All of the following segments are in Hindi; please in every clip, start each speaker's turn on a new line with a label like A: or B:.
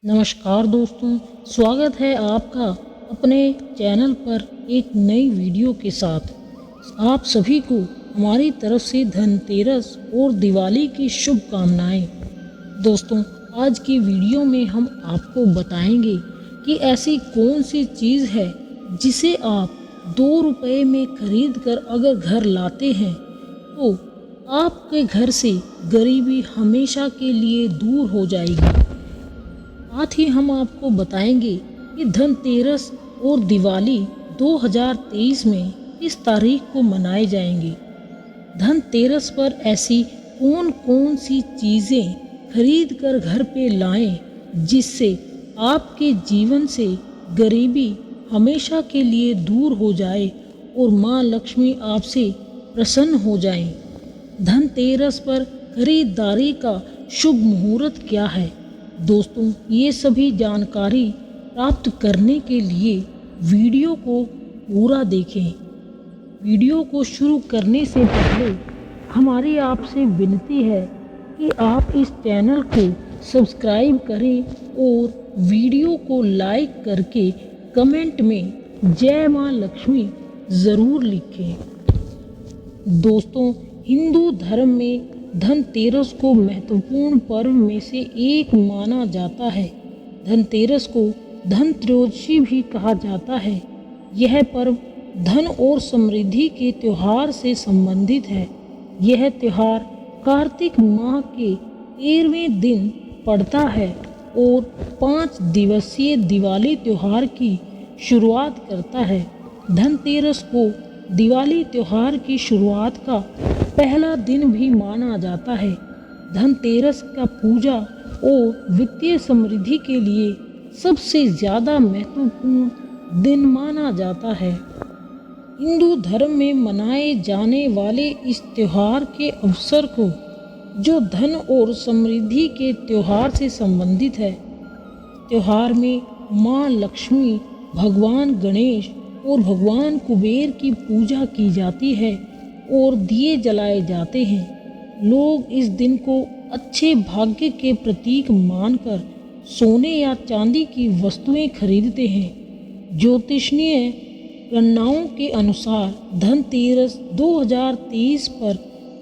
A: नमस्कार दोस्तों, स्वागत है आपका अपने चैनल पर एक नई वीडियो के साथ। आप सभी को हमारी तरफ से धनतेरस और दिवाली की शुभकामनाएं। दोस्तों, आज की वीडियो में हम आपको बताएंगे कि ऐसी कौन सी चीज़ है जिसे आप 2 रुपये में खरीद कर अगर घर लाते हैं तो आपके घर से गरीबी हमेशा के लिए दूर हो जाएगी। साथ ही हम आपको बताएंगे कि धनतेरस और दिवाली 2023 में किस तारीख को मनाए जाएंगे। धनतेरस पर ऐसी कौन कौन सी चीज़ें खरीद कर घर पे लाएं जिससे आपके जीवन से गरीबी हमेशा के लिए दूर हो जाए और माँ लक्ष्मी आपसे प्रसन्न हो जाएं। धनतेरस पर खरीदारी का शुभ मुहूर्त क्या है। दोस्तों, ये सभी जानकारी प्राप्त करने के लिए वीडियो को पूरा देखें। वीडियो को शुरू करने से पहले हमारी आपसे विनती है कि आप इस चैनल को सब्सक्राइब करें और वीडियो को लाइक करके कमेंट में जय माँ लक्ष्मी ज़रूर लिखें। दोस्तों, हिंदू धर्म में धनतेरस को महत्वपूर्ण पर्व में से एक माना जाता है। धनतेरस को धनत्रयोदशी भी कहा जाता है। यह पर्व धन और समृद्धि के त्योहार से संबंधित है। यह त्योहार कार्तिक माह के 13वें दिन पड़ता है और 5 दिवसीय दिवाली त्योहार की शुरुआत करता है। धनतेरस को दिवाली त्योहार की शुरुआत का पहला दिन भी माना जाता है। धनतेरस का पूजा और वित्तीय समृद्धि के लिए सबसे ज़्यादा महत्वपूर्ण दिन माना जाता है। हिंदू धर्म में मनाए जाने वाले इस त्योहार के अवसर को, जो धन और समृद्धि के त्योहार से संबंधित है, त्योहार में माँ लक्ष्मी, भगवान गणेश और भगवान कुबेर की पूजा की जाती है और दिए जलाए जाते हैं। लोग इस दिन को अच्छे भाग्य के प्रतीक मानकर सोने या चांदी की वस्तुएं खरीदते हैं। ज्योतिषीय गणनाओं के अनुसार धनतेरस 2023 पर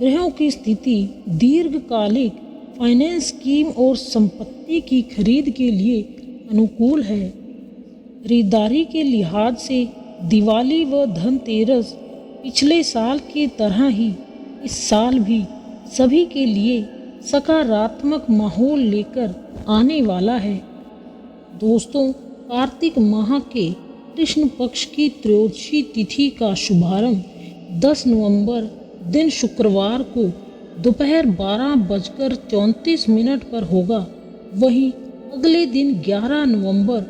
A: ग्रहों की स्थिति दीर्घकालिक फाइनेंस स्कीम और संपत्ति की खरीद के लिए अनुकूल है। खरीदारी के लिहाज से दिवाली व धनतेरस पिछले साल की तरह ही इस साल भी सभी के लिए सकारात्मक माहौल लेकर आने वाला है। दोस्तों, कार्तिक माह के कृष्ण पक्ष की त्रयोदशी तिथि का शुभारंभ 10 नवंबर दिन शुक्रवार को दोपहर 12:34 पर होगा। वहीं अगले दिन 11 नवंबर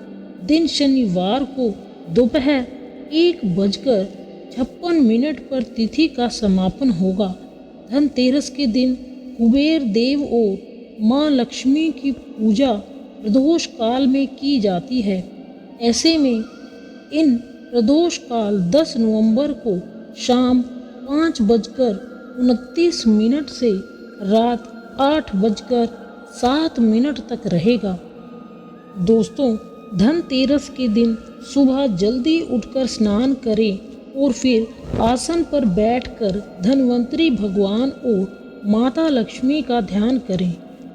A: दिन शनिवार को दोपहर 1:56 पर तिथि का समापन होगा। धनतेरस के दिन कुबेर देव और माँ लक्ष्मी की पूजा प्रदोष काल में की जाती है। ऐसे में इन प्रदोष काल 10 नवंबर को शाम 5:29 से रात 8:07 तक रहेगा। दोस्तों, धनतेरस के दिन सुबह जल्दी उठकर स्नान करें और फिर आसन पर बैठकर धन्वंतरी भगवान और माता लक्ष्मी का ध्यान करें।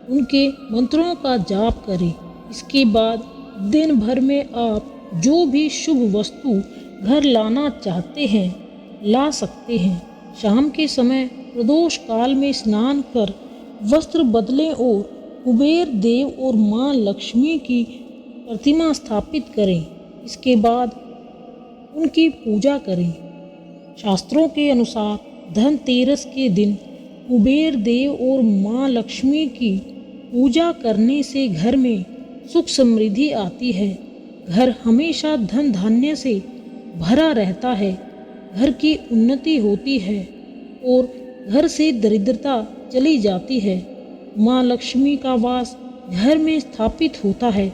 A: उनके मंत्रों का जाप करें। इसके बाद दिन भर में आप जो भी शुभ वस्तु घर लाना चाहते हैं ला सकते हैं। शाम के समय प्रदोष काल में स्नान कर वस्त्र बदलें और कुबेर देव और माँ लक्ष्मी की प्रतिमा स्थापित करें। इसके बाद उनकी पूजा करें। शास्त्रों के अनुसार धनतेरस के दिन कुबेर देव और माँ लक्ष्मी की पूजा करने से घर में सुख समृद्धि आती है। घर हमेशा धन धान्य से भरा रहता है। घर की उन्नति होती है और घर से दरिद्रता चली जाती है। माँ लक्ष्मी का वास घर में स्थापित होता है।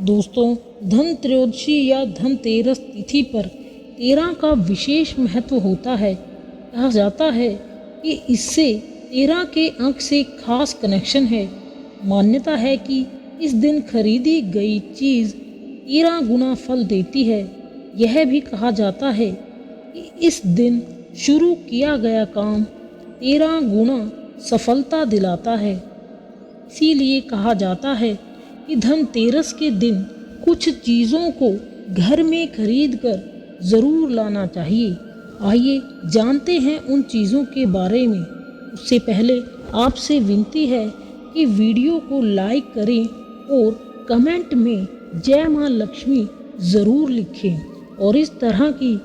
A: दोस्तों, धनत्रयोदशी या धनतेरस तिथि पर 13 का विशेष महत्व होता है। कहा जाता है कि इससे 13 के अंक से खास कनेक्शन है। मान्यता है कि इस दिन खरीदी गई चीज़ 13 गुना फल देती है। यह भी कहा जाता है कि इस दिन शुरू किया गया काम 13 गुना सफलता दिलाता है। इसीलिए कहा जाता है कि धनतेरस के दिन कुछ चीज़ों को घर में खरीद कर ज़रूर लाना चाहिए। आइए जानते हैं उन चीज़ों के बारे में। उससे पहले आपसे विनती है कि वीडियो को लाइक करें और कमेंट में जय माँ लक्ष्मी ज़रूर लिखें और इस तरह की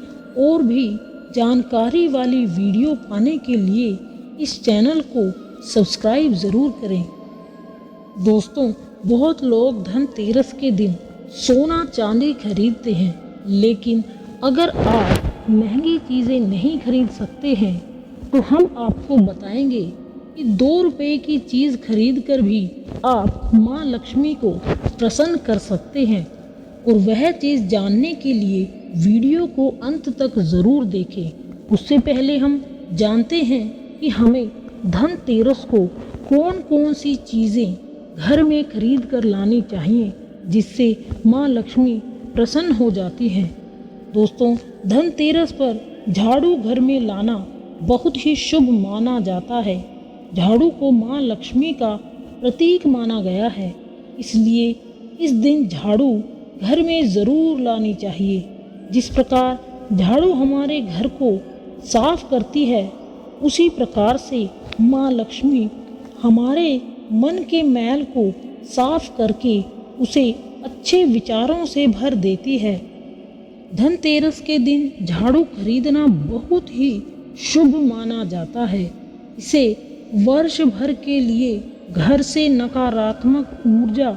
A: और भी जानकारी वाली वीडियो पाने के लिए इस चैनल को सब्सक्राइब ज़रूर करें। दोस्तों, बहुत लोग धनतेरस के दिन सोना चांदी खरीदते हैं, लेकिन अगर आप महंगी चीज़ें नहीं खरीद सकते हैं तो हम आपको बताएंगे कि 2 रुपये की चीज़ खरीद कर भी आप माँ लक्ष्मी को प्रसन्न कर सकते हैं। और वह चीज़ जानने के लिए वीडियो को अंत तक ज़रूर देखें। उससे पहले हम जानते हैं कि हमें धनतेरस को कौन कौन सी चीज़ें घर में खरीद कर लानी चाहिए जिससे माँ लक्ष्मी प्रसन्न हो जाती हैं। दोस्तों, धनतेरस पर झाड़ू घर में लाना बहुत ही शुभ माना जाता है। झाड़ू को माँ लक्ष्मी का प्रतीक माना गया है, इसलिए इस दिन झाड़ू घर में ज़रूर लानी चाहिए। जिस प्रकार झाड़ू हमारे घर को साफ करती है, उसी प्रकार से माँ लक्ष्मी हमारे मन के मैल को साफ करके उसे अच्छे विचारों से भर देती है। धनतेरस के दिन झाड़ू खरीदना बहुत ही शुभ माना जाता है। इसे वर्ष भर के लिए घर से नकारात्मक ऊर्जा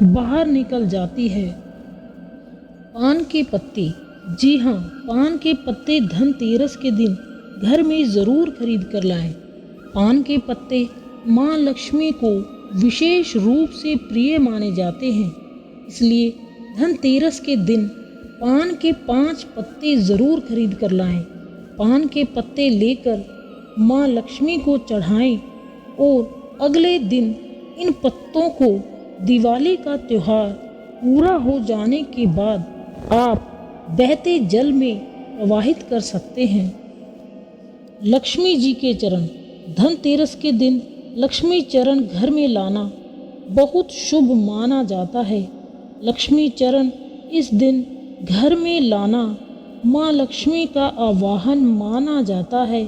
A: बाहर निकल जाती है। पान के पत्ते, जी हाँ, पान के पत्ते धनतेरस के दिन घर में ज़रूर खरीद कर लाएं। पान के पत्ते माँ लक्ष्मी को विशेष रूप से प्रिय माने जाते हैं, इसलिए धनतेरस के दिन पान के 5 पत्ते ज़रूर खरीद कर लाएं। पान के पत्ते लेकर माँ लक्ष्मी को चढ़ाएं और अगले दिन इन पत्तों को दिवाली का त्यौहार पूरा हो जाने के बाद आप बहते जल में प्रवाहित कर सकते हैं। लक्ष्मी जी के चरण, धनतेरस के दिन लक्ष्मी चरण घर में लाना बहुत शुभ माना जाता है। लक्ष्मी चरण इस दिन घर में लाना माँ लक्ष्मी का आवाहन माना जाता है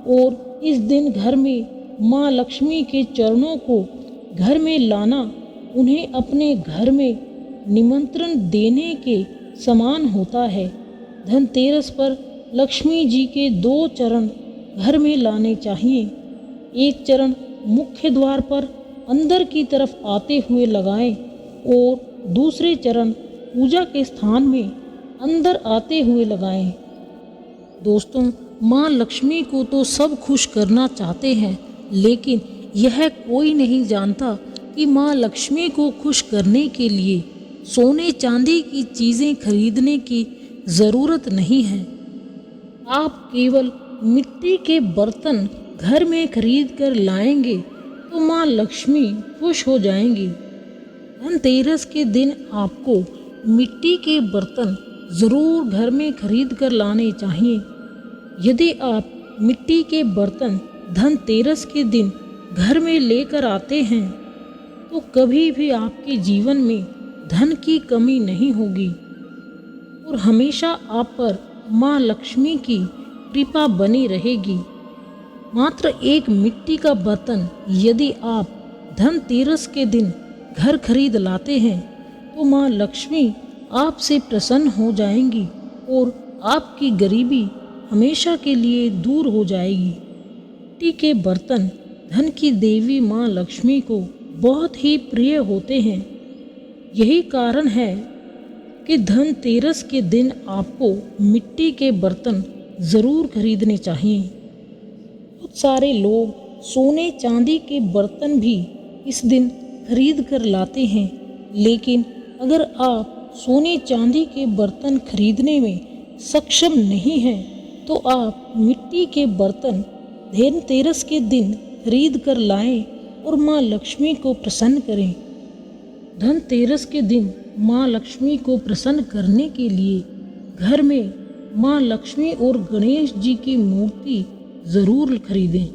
A: और इस दिन घर में माँ लक्ष्मी के चरणों को घर में लाना उन्हें अपने घर में निमंत्रण देने के समान होता है। धनतेरस पर लक्ष्मी जी के 2 चरण घर में लाने चाहिए। एक चरण मुख्य द्वार पर अंदर की तरफ आते हुए लगाएं और दूसरे चरण पूजा के स्थान में अंदर आते हुए लगाएं। दोस्तों, माँ लक्ष्मी को तो सब खुश करना चाहते हैं, लेकिन यह कोई नहीं जानता कि माँ लक्ष्मी को खुश करने के लिए सोने चांदी की चीज़ें खरीदने की ज़रूरत नहीं है। आप केवल मिट्टी के बर्तन घर में खरीद कर लाएंगे तो माँ लक्ष्मी खुश हो जाएंगी। धनतेरस के दिन आपको मिट्टी के बर्तन ज़रूर घर में खरीद कर लाने चाहिए। यदि आप मिट्टी के बर्तन धनतेरस के दिन घर में लेकर आते हैं तो कभी भी आपके जीवन में धन की कमी नहीं होगी और हमेशा आप पर माँ लक्ष्मी की कृपा बनी रहेगी। मात्र एक मिट्टी का बर्तन यदि आप धनतेरस के दिन घर खरीद लाते हैं तो माँ लक्ष्मी आपसे प्रसन्न हो जाएंगी और आपकी गरीबी हमेशा के लिए दूर हो जाएगी। मिट्टी के बर्तन धन की देवी माँ लक्ष्मी को बहुत ही प्रिय होते हैं। यही कारण है कि धनतेरस के दिन आपको मिट्टी के बर्तन ज़रूर खरीदने चाहिए। बहुत सारे लोग सोने चांदी के बर्तन भी इस दिन खरीद कर लाते हैं, लेकिन अगर आप सोने चांदी के बर्तन खरीदने में सक्षम नहीं हैं तो आप मिट्टी के बर्तन धनतेरस के दिन खरीद कर लाएं और माँ लक्ष्मी को प्रसन्न करें। धनतेरस के दिन माँ लक्ष्मी को प्रसन्न करने के लिए घर में माँ लक्ष्मी और गणेश जी की मूर्ति ज़रूर खरीदें।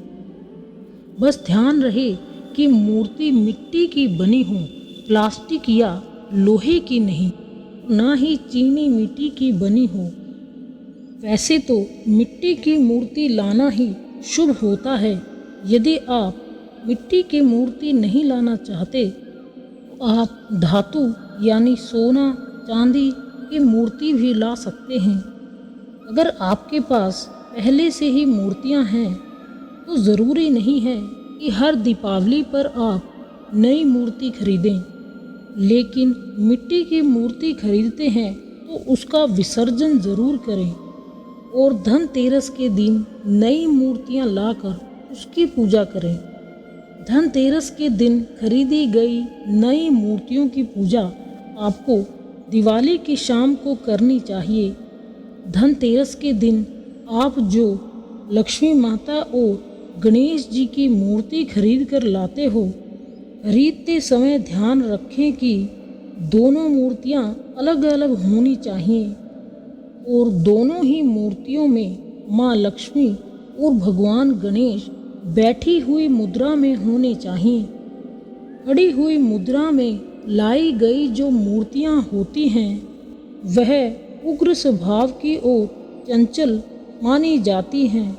A: बस ध्यान रहे कि मूर्ति मिट्टी की बनी हो, प्लास्टिक या लोहे की नहीं, ना ही चीनी मिट्टी की बनी हो। वैसे तो मिट्टी की मूर्ति लाना ही शुभ होता है। यदि आप मिट्टी की मूर्ति नहीं लाना चाहते तो आप धातु यानी सोना चांदी की मूर्ति भी ला सकते हैं। अगर आपके पास पहले से ही मूर्तियां हैं तो ज़रूरी नहीं है कि हर दीपावली पर आप नई मूर्ति खरीदें, लेकिन मिट्टी की मूर्ति खरीदते हैं तो उसका विसर्जन ज़रूर करें और धनतेरस के दिन नई मूर्तियां लाकर उसकी पूजा करें। धनतेरस के दिन खरीदी गई नई मूर्तियों की पूजा आपको दिवाली की शाम को करनी चाहिए। धनतेरस के दिन आप जो लक्ष्मी माता और गणेश जी की मूर्ति खरीद कर लाते हो, खरीदते समय ध्यान रखें कि दोनों मूर्तियां अलग अलग होनी चाहिए और दोनों ही मूर्तियों में माँ लक्ष्मी और भगवान गणेश बैठी हुई मुद्रा में होने चाहिए। खड़ी हुई मुद्रा में लाई गई जो मूर्तियां होती हैं वह उग्र स्वभाव की ओर चंचल मानी जाती हैं।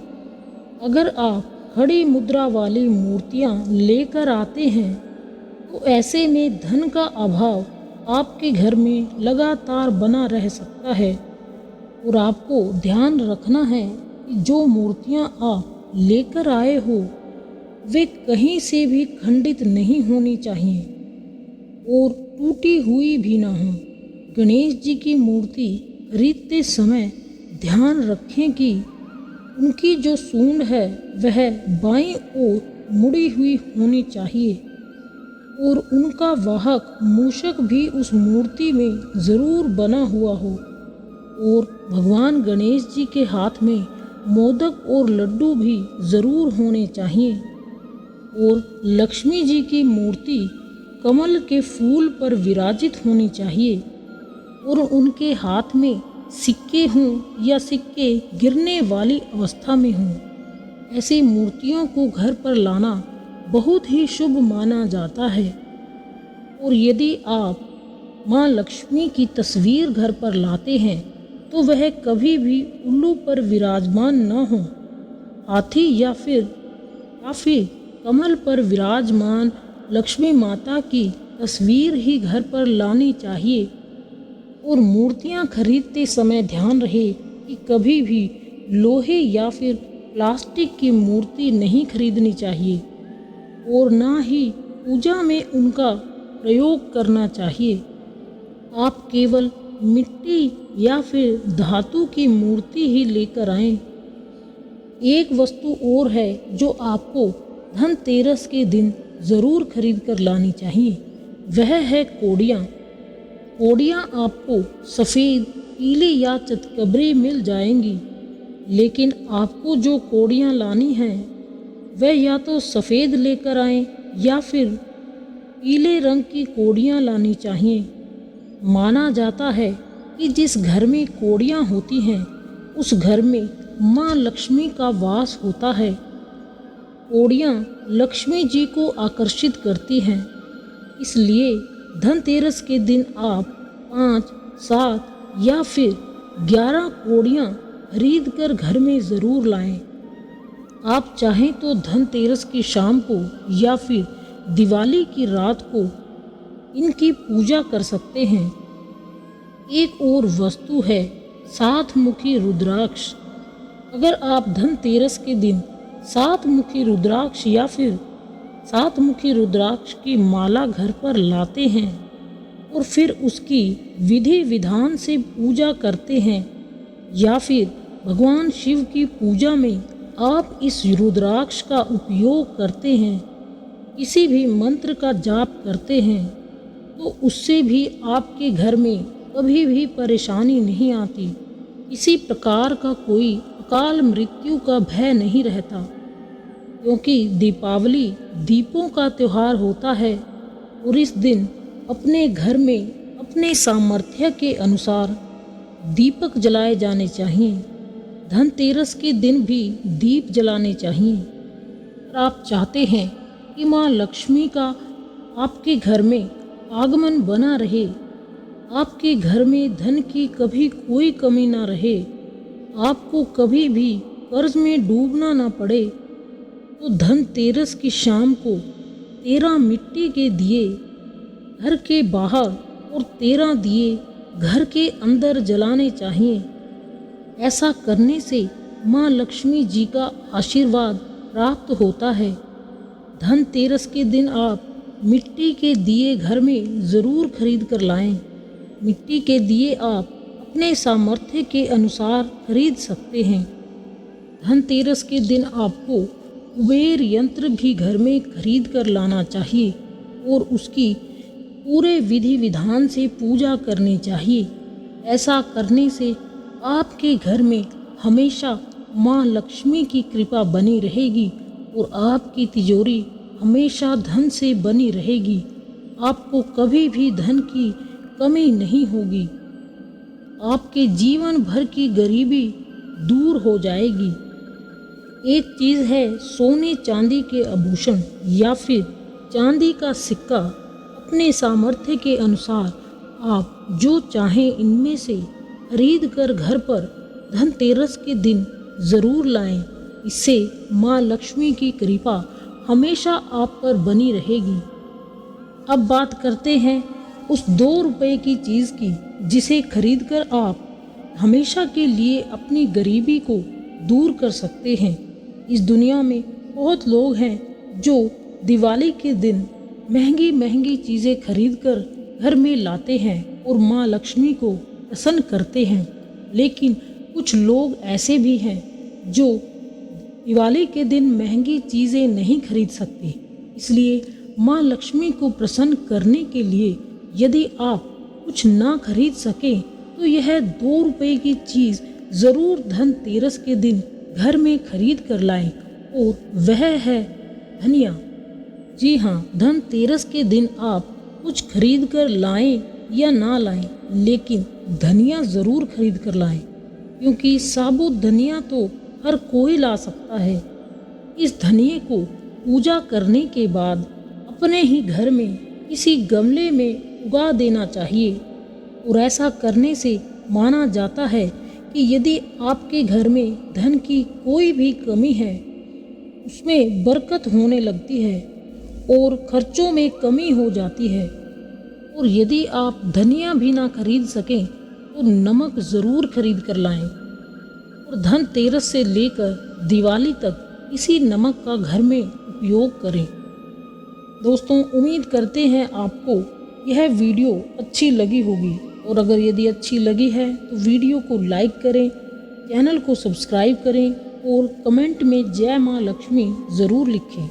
A: अगर आप खड़ी मुद्रा वाली मूर्तियां लेकर आते हैं तो ऐसे में धन का अभाव आपके घर में लगातार बना रह सकता है और आपको ध्यान रखना है कि जो मूर्तियां आप लेकर आए हो वे कहीं से भी खंडित नहीं होनी चाहिए और टूटी हुई भी ना हो। गणेश जी की मूर्ति खरीदते समय ध्यान रखें कि उनकी जो सूंड है वह बाईं ओर मुड़ी हुई होनी चाहिए और उनका वाहक मूषक भी उस मूर्ति में ज़रूर बना हुआ हो और भगवान गणेश जी के हाथ में मोदक और लड्डू भी ज़रूर होने चाहिए और लक्ष्मी जी की मूर्ति कमल के फूल पर विराजित होनी चाहिए और उनके हाथ में सिक्के हों या सिक्के गिरने वाली अवस्था में हों। ऐसी मूर्तियों को घर पर लाना बहुत ही शुभ माना जाता है और यदि आप माँ लक्ष्मी की तस्वीर घर पर लाते हैं तो वह कभी भी उल्लू पर विराजमान न हो, हाथी या फिर कमल पर विराजमान लक्ष्मी माता की तस्वीर ही घर पर लानी चाहिए और मूर्तियां खरीदते समय ध्यान रहे कि कभी भी लोहे या फिर प्लास्टिक की मूर्ति नहीं खरीदनी चाहिए और ना ही पूजा में उनका प्रयोग करना चाहिए। आप केवल मिट्टी या फिर धातु की मूर्ति ही लेकर आएं। एक वस्तु और है जो आपको धनतेरस के दिन ज़रूर खरीद कर लानी चाहिए, वह है कोड़ियाँ। कोड़ियाँ आपको सफ़ेद, पीली या चितकबरी मिल जाएंगी, लेकिन आपको जो कोड़ियाँ लानी हैं वह या तो सफ़ेद लेकर आएं या फिर पीले रंग की कोड़ियाँ लानी चाहिए। माना जाता है कि जिस घर में कोड़ियाँ होती हैं उस घर में माँ लक्ष्मी का वास होता है। कोड़ियाँ लक्ष्मी जी को आकर्षित करती हैं, इसलिए धनतेरस के दिन आप 5, 7 या फिर 11 कोड़ियाँ खरीद कर घर में ज़रूर लाएं। आप चाहें तो धनतेरस की शाम को या फिर दिवाली की रात को इनकी पूजा कर सकते हैं। एक और वस्तु है 7 मुखी रुद्राक्ष। अगर आप धनतेरस के दिन 7 मुखी रुद्राक्ष या फिर 7 मुखी रुद्राक्ष की माला घर पर लाते हैं और फिर उसकी विधि विधान से पूजा करते हैं या फिर भगवान शिव की पूजा में आप इस रुद्राक्ष का उपयोग करते हैं, किसी भी मंत्र का जाप करते हैं, तो उससे भी आपके घर में कभी भी परेशानी नहीं आती। किसी प्रकार का कोई अकाल मृत्यु का भय नहीं रहता, क्योंकि दीपावली दीपों का त्यौहार होता है और इस दिन अपने घर में अपने सामर्थ्य के अनुसार दीपक जलाए जाने चाहिए। धनतेरस के दिन भी दीप जलाने चाहिए। अगर आप चाहते हैं कि माँ लक्ष्मी का आपके घर में आगमन बना रहे, आपके घर में धन की कभी कोई कमी ना रहे, आपको कभी भी कर्ज में डूबना ना पड़े, तो धनतेरस की शाम को 13 मिट्टी के दिए घर के बाहर और 13 दिए घर के अंदर जलाने चाहिए। ऐसा करने से माँ लक्ष्मी जी का आशीर्वाद प्राप्त होता है। धनतेरस के दिन आप मिट्टी के दिए घर में ज़रूर खरीद कर लाएं। मिट्टी के दिए आप अपने सामर्थ्य के अनुसार खरीद सकते हैं। धनतेरस के दिन आपको कुबेर यंत्र भी घर में खरीद कर लाना चाहिए और उसकी पूरे विधि विधान से पूजा करनी चाहिए। ऐसा करने से आपके घर में हमेशा माँ लक्ष्मी की कृपा बनी रहेगी और आपकी तिजोरी हमेशा धन से बनी रहेगी। आपको कभी भी धन की कमी नहीं होगी। आपके जीवन भर की गरीबी दूर हो जाएगी। एक चीज़ है सोने चांदी के आभूषण या फिर चांदी का सिक्का। अपने सामर्थ्य के अनुसार आप जो चाहें इनमें से खरीद कर घर पर धनतेरस के दिन ज़रूर लाएं। इससे माँ लक्ष्मी की कृपा हमेशा आप पर बनी रहेगी। अब बात करते हैं उस 2 रुपए की चीज़ की जिसे खरीदकर आप हमेशा के लिए अपनी गरीबी को दूर कर सकते हैं। इस दुनिया में बहुत लोग हैं जो दिवाली के दिन महंगी महंगी चीज़ें खरीदकर घर में लाते हैं और माँ लक्ष्मी को प्रसन्न करते हैं। लेकिन कुछ लोग ऐसे भी हैं जो दिवाली के दिन महंगी चीज़ें नहीं खरीद सकते। इसलिए माँ लक्ष्मी को प्रसन्न करने के लिए यदि आप कुछ ना खरीद सकें तो यह 2 रुपए की चीज़ ज़रूर धनतेरस के दिन घर में खरीद कर लाएं और वह है धनिया। जी हाँ, धनतेरस के दिन आप कुछ खरीद कर लाएं या ना लाएं, लेकिन धनिया ज़रूर खरीद कर लाएं, क्योंकि साबुत धनिया तो हर कोई ला सकता है। इस धनिये को पूजा करने के बाद अपने ही घर में किसी गमले में उगा देना चाहिए और ऐसा करने से माना जाता है कि यदि आपके घर में धन की कोई भी कमी है, उसमें बरकत होने लगती है और खर्चों में कमी हो जाती है। और यदि आप धनिया भी ना खरीद सकें तो नमक ज़रूर खरीद कर लाएं और धनतेरस से लेकर दिवाली तक इसी नमक का घर में उपयोग करें। दोस्तों, उम्मीद करते हैं आपको यह वीडियो अच्छी लगी होगी और अगर यदि अच्छी लगी है तो वीडियो को लाइक करें, चैनल को सब्सक्राइब करें और कमेंट में जय माँ लक्ष्मी ज़रूर लिखें।